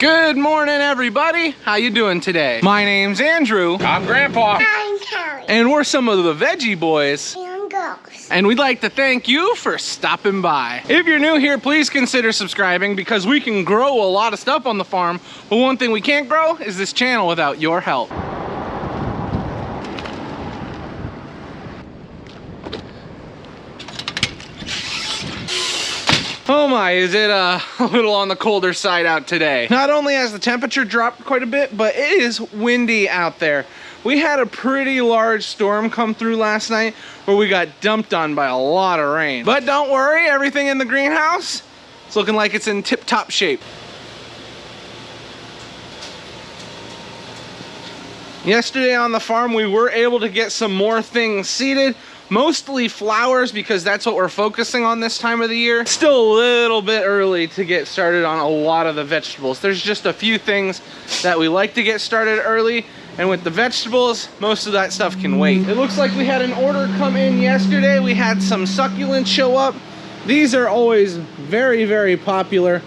Good morning, everybody. How you doing today? My name's Andrew. I'm Grandpa. I'm Kelly. And we're some of the Veggie boys. And girls. And we'd like to thank you for stopping by. If you're new here, please consider subscribing because we can grow a lot of stuff on the farm, but one thing we can't grow is this channel without your help. Oh my, is it a little on the colder side out today. Not only has the temperature dropped quite a bit, but it is windy out there. We had a pretty large storm come through last night where we got dumped on by a lot of rain. But don't worry, everything in the greenhouse, it's looking like it's in tip-top shape. Yesterday on the farm, we were able to get some more things seeded. Mostly flowers because that's what we're focusing on this time of the year. Still a little bit early to get started on a lot of the vegetables. There's just a few things that we like to get started early, and with the vegetables, most of that stuff can wait. It looks like we had an order come in yesterday. We had some succulents show up. These are always very, very popular,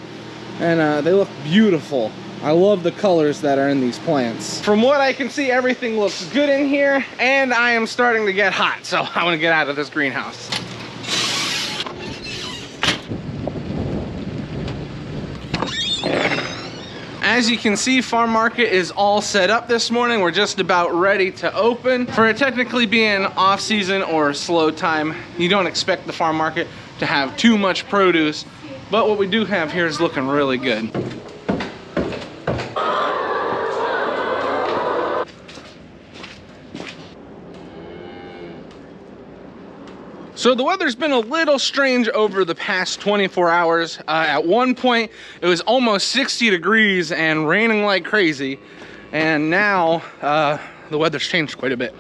and they look beautiful. I love the colors that are in these plants. From what I can see, everything looks good in here, and I am starting to get hot, so I want to get out of this greenhouse. As you can see, farm market is all set up this morning. We're just about ready to open. For it technically being off season or slow time, you don't expect the farm market to have too much produce, but what we do have here is looking really good. So the weather's been a little strange over the past 24 hours. At one point, it was almost 60 degrees and raining like crazy. And now, the weather's changed quite a bit.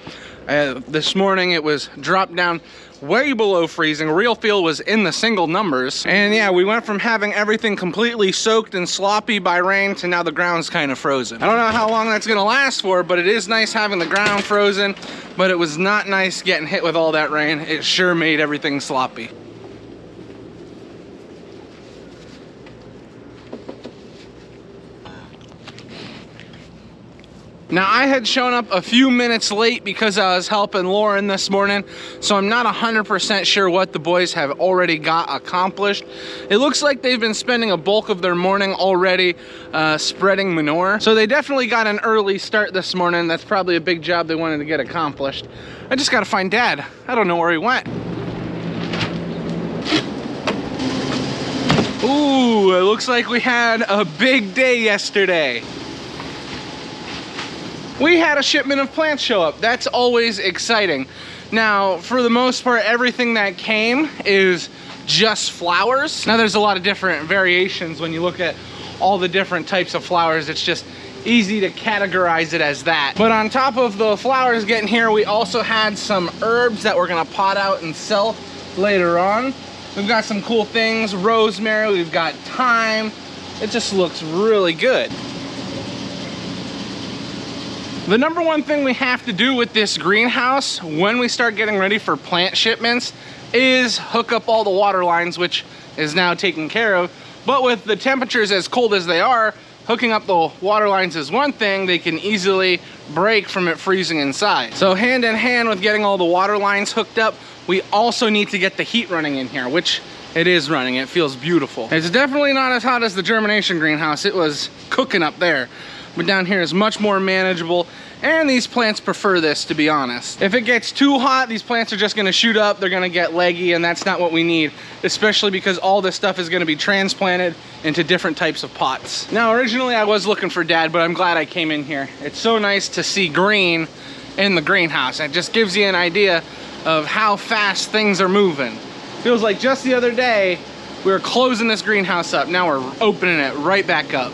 This morning, it was dropped down way below freezing. Real feel was in the single numbers. And yeah, we went from having everything completely soaked and sloppy by rain to now the ground's kind of frozen. I don't know how long that's gonna last for, but it is nice having the ground frozen, but it was not nice getting hit with all that rain. It sure made everything sloppy. Now, I had shown up a few minutes late because I was helping Lauren this morning, so I'm not 100% sure what the boys have already got accomplished. It looks like they've been spending a bulk of their morning already spreading manure. So they definitely got an early start this morning. That's probably a big job they wanted to get accomplished. I just gotta find Dad. I don't know where he went. Ooh, it looks like we had a big day yesterday. We had a shipment of plants show up. That's always exciting. Now, for the most part, everything that came is just flowers. Now, there's a lot of different variations when you look at all the different types of flowers. It's just easy to categorize it as that. But on top of the flowers getting here, we also had some herbs that we're gonna pot out and sell later on. We've got some cool things, rosemary, we've got thyme. It just looks really good. The number one thing we have to do with this greenhouse when we start getting ready for plant shipments is hook up all the water lines, which is now taken care of. But with the temperatures as cold as they are, hooking up the water lines is one thing. They can easily break from it freezing inside. So hand in hand with getting all the water lines hooked up, we also need to get the heat running in here, which it is running. It feels beautiful. It's definitely not as hot as the germination greenhouse. It was cooking up there. But down here is much more manageable, and these plants prefer this, to be honest. If it gets too hot, these plants are just gonna shoot up, they're gonna get leggy, and that's not what we need, especially because all this stuff is gonna be transplanted into different types of pots. Now, originally I was looking for Dad, but I'm glad I came in here. It's so nice to see green in the greenhouse. It just gives you an idea of how fast things are moving. Feels like just the other day, we were closing this greenhouse up. Now we're opening it right back up.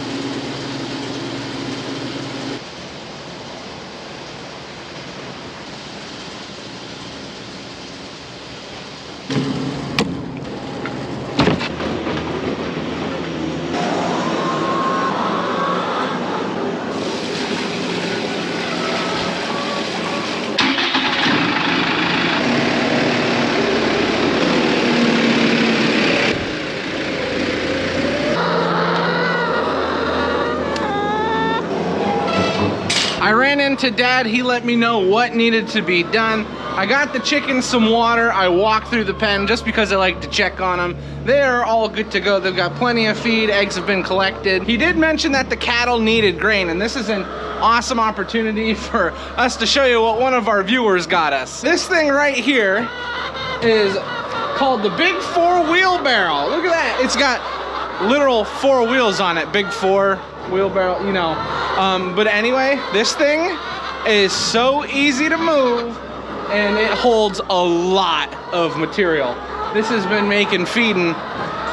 I ran into Dad, he let me know what needed to be done. I got the chickens some water, I walked through the pen just because I like to check on them. They're all good to go, they've got plenty of feed, eggs have been collected. He did mention that the cattle needed grain, and this is an awesome opportunity for us to show you what one of our viewers got us. This thing right here is called the Big 4 Wheelbarrow. Look at that, it's got literal 4 wheels on it, Big 4 wheelbarrow, you know. But anyway, this thing is so easy to move and it holds a lot of material. This has been making feeding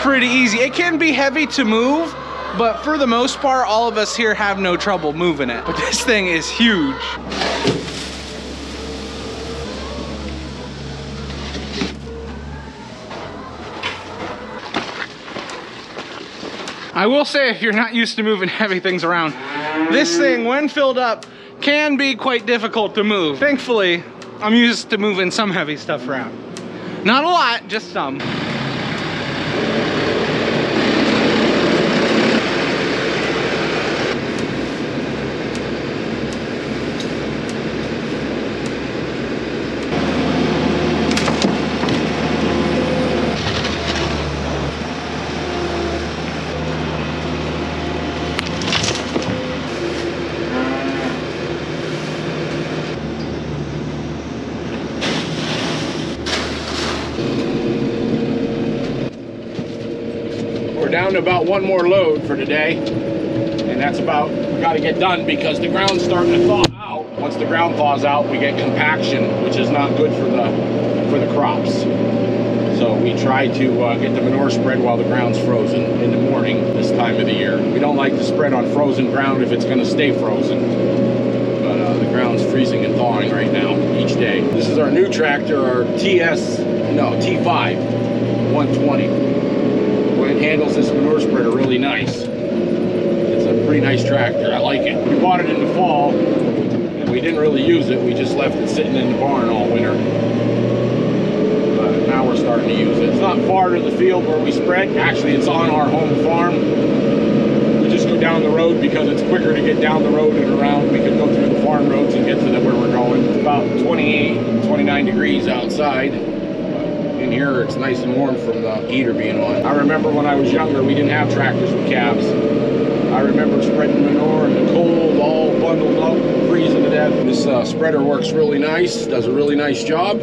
pretty easy. It can be heavy to move, but for the most part, all of us here have no trouble moving it. But this thing is huge. I will say, if you're not used to moving heavy things around, this thing, when filled up, can be quite difficult to move. Thankfully, I'm used to moving some heavy stuff around. Not a lot, just some. We're down to about one more load for today, and that's about, we got to get done because the ground's starting to thaw out. Once the ground thaws out, we get compaction, which is not good for the crops. So we try to get the manure spread while the ground's frozen in the morning this time of the year. We don't like to spread on frozen ground if it's going to stay frozen. But the ground's freezing and thawing right now each day. This is our new tractor, our T5 120. It handles this manure spreader really nice. It's a pretty nice tractor. I like it. We bought it in the fall and we didn't really use it. We just left it sitting in the barn all winter. But now we're starting to use it. It's not far to the field where we spread. Actually, it's on our home farm. We just go down the road because it's quicker to get down the road and around. We can go through the farm roads and get to where we're going. It's about 28, 29 degrees outside. In here it's nice and warm from the heater being on. I remember when I was younger, we didn't have tractors with cabs. I remember spreading manure in the cold, all bundled up, freezing to death. This spreader works really nice, does a really nice job.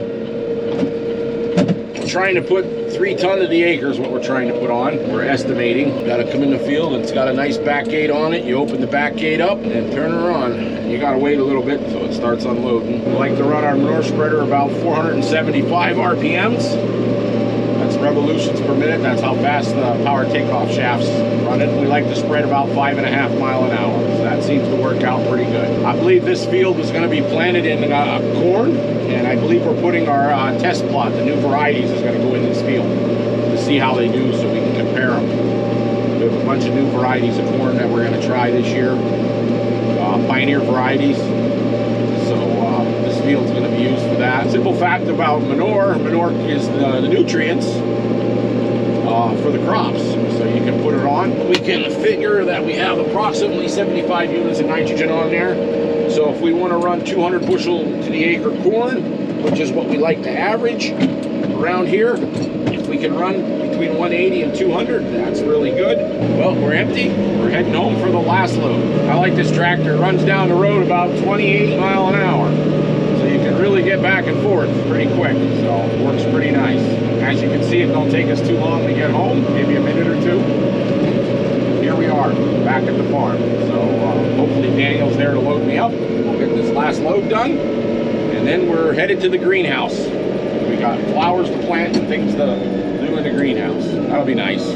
We're trying to put 3 ton of the acre is what we're trying to put on. We're estimating. Got to come in the field and it's got a nice back gate on it. You open the back gate up and turn her on. You got to wait a little bit so it starts unloading. We like to run our manure spreader about 475 RPMs. That's revolutions per minute. That's how fast the power takeoff shafts run it. We like to spread about 5.5 miles an hour. So that seems to work out pretty good. I believe this field is going to be planted in corn, and I believe we're putting our test plot, the new varieties, is going to go in this field to see how they do so we can compare them. We have a bunch of new varieties of corn that we're going to try this year, pioneer varieties. So this field's going to be used for that. Simple fact about manure is the nutrients for the crops. So you can put it on. We can figure that we have approximately 75 units of nitrogen on there. So if we want to run 200 bushel to the acre corn, which is what we like to average around here, if we can run between 180 and 200, that's really good. Well, we're empty. We're heading home for the last load. I like this tractor. It runs down the road about 28 miles an hour. So you can really get back and forth pretty quick. So it works pretty nice. As you can see, it don't take us too long to get home, maybe a minute or two. Here we are, back at the farm. So hopefully Daniel's there to load me up. We'll get this last load done. And then we're headed to the greenhouse. We got flowers to plant and things to do in the greenhouse. That'll be nice.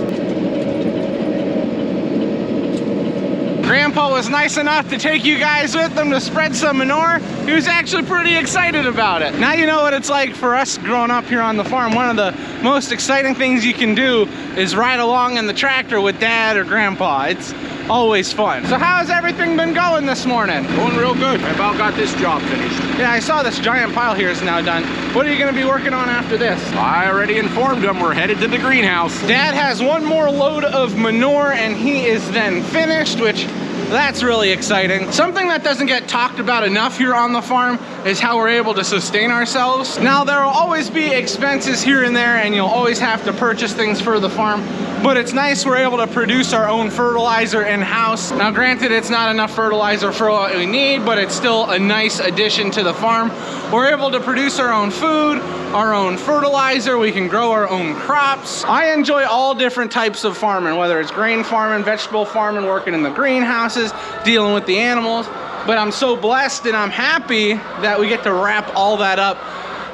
Grandpa was nice enough to take you guys with him to spread some manure. He was actually pretty excited about it. Now you know what it's like for us growing up here on the farm. One of the most exciting things you can do is ride along in the tractor with Dad or Grandpa. It's always fun. So how's everything been going this morning? Going real good. I about got this job finished. Yeah, I saw this giant pile here is now done. What are you going to be working on after this? I already informed them we're headed to the greenhouse. Dad has one more load of manure and he is then finished, which That's really exciting. Something that doesn't get talked about enough here on the farm is how we're able to sustain ourselves. Now, there will always be expenses here and there, and you'll always have to purchase things for the farm, but it's nice we're able to produce our own fertilizer in-house. Now, granted, it's not enough fertilizer for what we need, but it's still a nice addition to the farm. We're able to produce our own food, our own fertilizer, we can grow our own crops. I enjoy all different types of farming, whether it's grain farming, vegetable farming, working in the greenhouses, dealing with the animals, but I'm so blessed and I'm happy that we get to wrap all that up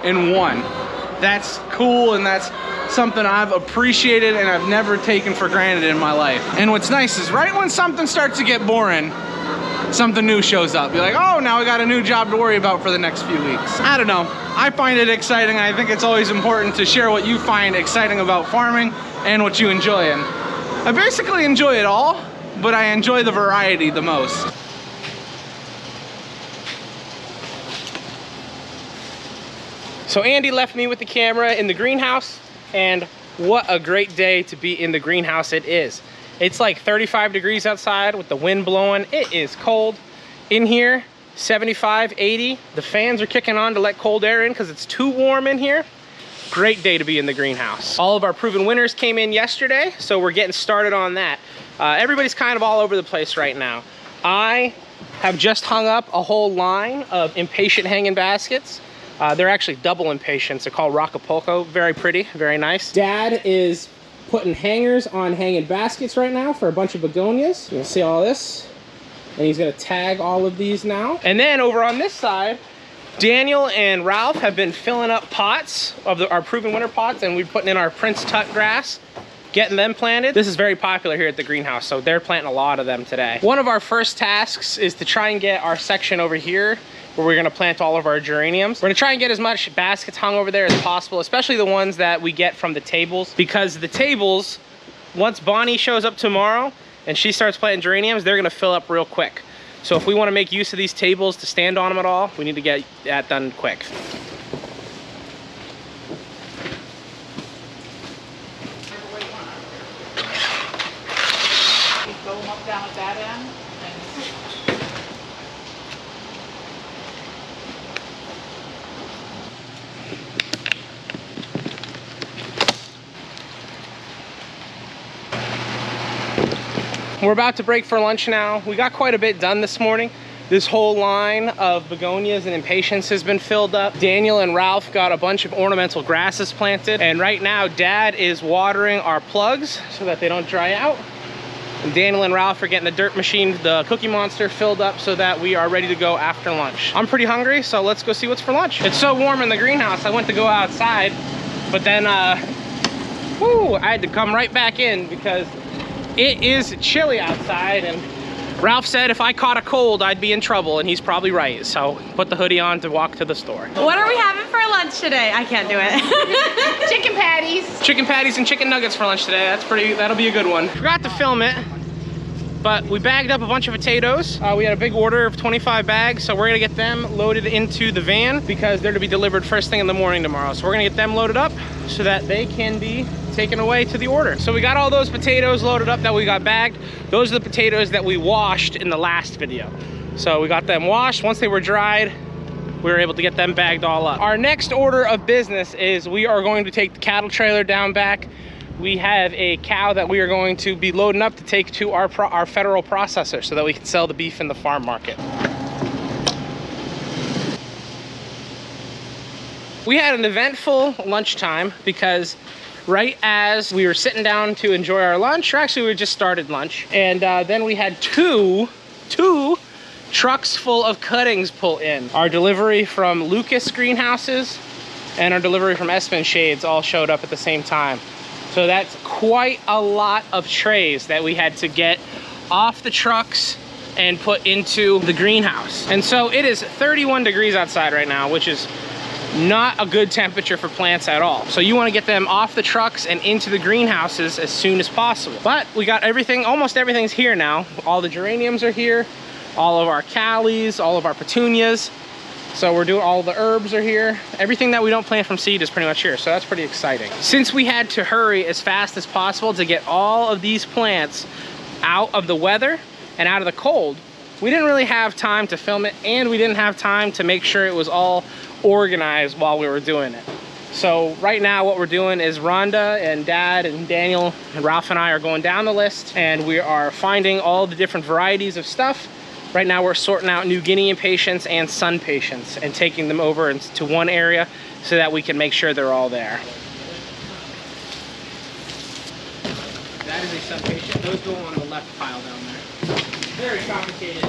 in one. That's cool, and that's something I've appreciated and I've never taken for granted in my life. And what's nice is right when something starts to get boring, something new shows up. You're like, oh, now we got a new job to worry about for the next few weeks. I don't know. I find it exciting. I think it's always important to share what you find exciting about farming and what you enjoy. And I basically enjoy it all, but I enjoy the variety the most. So Andy left me with the camera in the greenhouse, and what a great day to be in the greenhouse it is. It's like 35 degrees outside with the wind blowing. It is cold. In here, 75, 80. The fans are kicking on to let cold air in because it's too warm in here. Great day to be in the greenhouse. All of our proven winners came in yesterday, so we're getting started on that. Everybody's kind of all over the place right now. I have just hung up a whole line of impatient hanging baskets. They're actually double impatiens. They're called Rockapulco. Very pretty, very nice. Dad is putting hangers on hanging baskets right now for a bunch of begonias. You can see all this. And he's gonna tag all of these now. And then over on this side, Daniel and Ralph have been filling up pots of our proven winter pots, and we're putting in our Prince Tut grass, getting them planted. This is very popular here at the greenhouse, so they're planting a lot of them today. One of our first tasks is to try and get our section over here where we're gonna plant all of our geraniums. We're gonna try and get as much baskets hung over there as possible, especially the ones that we get from the tables, because the tables, once Bonnie shows up tomorrow and she starts planting geraniums, they're gonna fill up real quick. So if we wanna make use of these tables to stand on them at all, we need to get that done quick. Fill them up down at that end. We're about to break for lunch now. We got quite a bit done this morning. This whole line of begonias and impatiens has been filled up. Daniel and Ralph got a bunch of ornamental grasses planted. And right now, Dad is watering our plugs so that they don't dry out. And Daniel and Ralph are getting the dirt machine, the Cookie Monster, filled up so that we are ready to go after lunch. I'm pretty hungry, so let's go see what's for lunch. It's so warm in the greenhouse, I went to go outside, but then, I had to come right back in because it is chilly outside, and Ralph said if I caught a cold, I'd be in trouble, and he's probably right. So put the hoodie on to walk to the store. What are we having for lunch today? I can't do it. Chicken patties. Chicken patties and chicken nuggets for lunch today. That'll be a good one. Forgot to film it, but we bagged up a bunch of potatoes. We had a big order of 25 bags, so we're gonna get them loaded into the van because they're to be delivered first thing in the morning tomorrow. So we're gonna get them loaded up so that they can be taken away to the order. So we got all those potatoes loaded up that we got bagged. Those are the potatoes that we washed in the last video. So we got them washed. Once they were dried, we were able to get them bagged all up. Our next order of business is we are going to take the cattle trailer down back. We have a cow that we are going to be loading up to take to our federal processor so that we can sell the beef in the farm market. We had an eventful lunchtime because right as we were sitting down to enjoy our lunch, or actually we just started lunch, and then we had two trucks full of cuttings pull in. Our delivery from Lucas Greenhouses and our delivery from Espen Shades all showed up at the same time. So that's quite a lot of trays that we had to get off the trucks and put into the greenhouse. And so it is 31 degrees outside right now, which is not a good temperature for plants at all. So you want to get them off the trucks and into the greenhouses as soon as possible. But we got everything, almost everything's here now. All the geraniums are here, all of our callies, all of our petunias. So we're doing, all the herbs are here. Everything that we don't plant from seed is pretty much here. So that's pretty exciting. Since we had to hurry as fast as possible to get all of these plants out of the weather and out of the cold, we didn't really have time to film it, and we didn't have time to make sure it was all organized while we were doing it. So right now what we're doing is Rhonda and Dad and Daniel and Ralph and I are going down the list, and we are finding all the different varieties of stuff. Right now we're sorting out New Guinean patients and sun patients and taking them over into one area so that we can make sure they're all there. That is a sun patient. Those go on the left pile down there. Very complicated.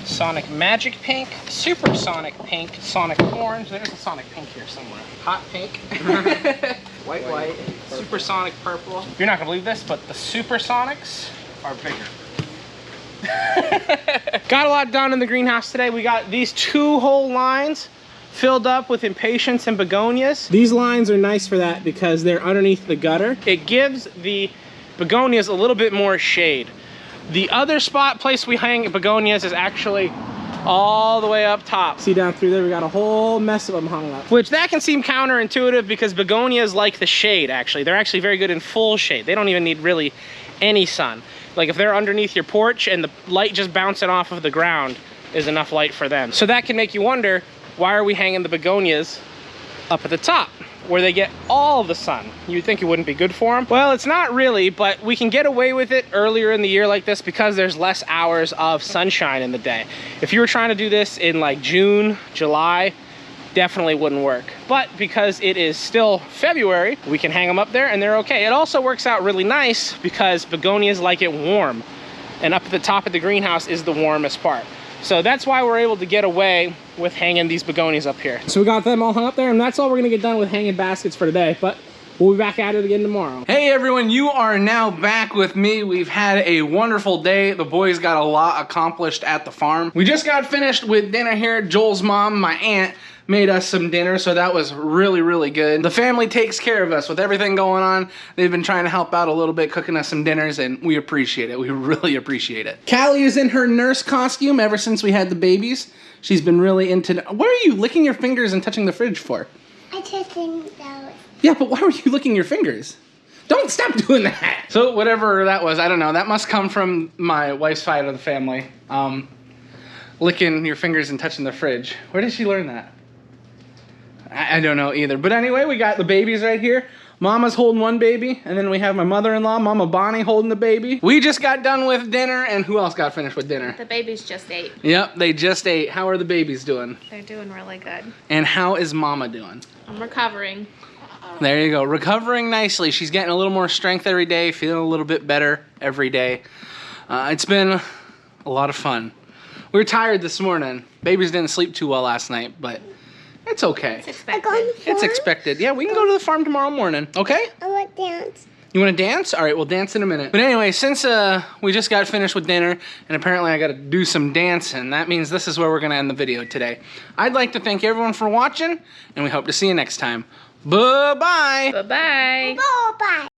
Sonic Magic Pink, Supersonic Pink, Sonic Orange. There's a Sonic Pink here somewhere. Hot Pink. White. Supersonic Purple. You're not gonna believe this, but the Supersonics are bigger. Got a lot done in the greenhouse today. We got these 2 whole lines filled up with impatiens and begonias. These lines are nice for that because they're underneath the gutter. It gives the begonias a little bit more shade. The other place we hang begonias is actually all the way up top. See down through there, we got a whole mess of them hung up. Which that can seem counterintuitive because begonias like the shade, actually. They're actually very good in full shade. They don't even need really any sun. Like if they're underneath your porch and the light just bouncing off of the ground is enough light for them. So that can make you wonder, why are we hanging the begonias up at the top where they get all the sun? You'd think it wouldn't be good for them. Well, it's not really, but we can get away with it earlier in the year like this because there's less hours of sunshine in the day. If you were trying to do this in like June, July, definitely wouldn't work. But because it is still February, we can hang them up there and they're okay. It also works out really nice because begonias like it warm, and up at the top of the greenhouse is the warmest part. So that's why we're able to get away with hanging these begonias up here. So we got them all hung up there, and that's all we're gonna get done with hanging baskets for today, but we'll be back at it again tomorrow. Hey everyone, you are now back with me. We've had a wonderful day. The boys got a lot accomplished at the farm. We just got finished with dinner here. Joel's mom, my aunt, made us some dinner, so that was really, really good. The family takes care of us with everything going on. They've been trying to help out a little bit, cooking us some dinners, and we appreciate it. We really appreciate it. Callie is in her nurse costume ever since we had the babies. She's been really into... What are you licking your fingers and touching the fridge for? I'm touching those. Yeah, but why were you licking your fingers? Don't stop doing that! So whatever that was, I don't know. That must come from my wife's side of the family. Licking your fingers and touching the fridge. Where did she learn that? I don't know either. But anyway, we got the babies right here. Mama's holding one baby, and then we have my mother-in-law, Mama Bonnie, holding the baby. We just got done with dinner, and who else got finished with dinner? The babies just ate. Yep, they just ate. How are the babies doing? They're doing really good. And how is Mama doing? I'm recovering. There you go, recovering nicely. She's getting a little more strength every day, feeling a little bit better every day. It's been a lot of fun. We were tired this morning. Babies didn't sleep too well last night, but it's okay. It's expected. It's expected. Yeah, we can go to the farm tomorrow morning, okay? I want to dance. You want to dance? All right, we'll dance in a minute. But anyway, since we just got finished with dinner, and apparently I got to do some dancing, that means this is where we're going to end the video today. I'd like to thank everyone for watching, and we hope to see you next time. Bye-bye. Bye-bye. Bye.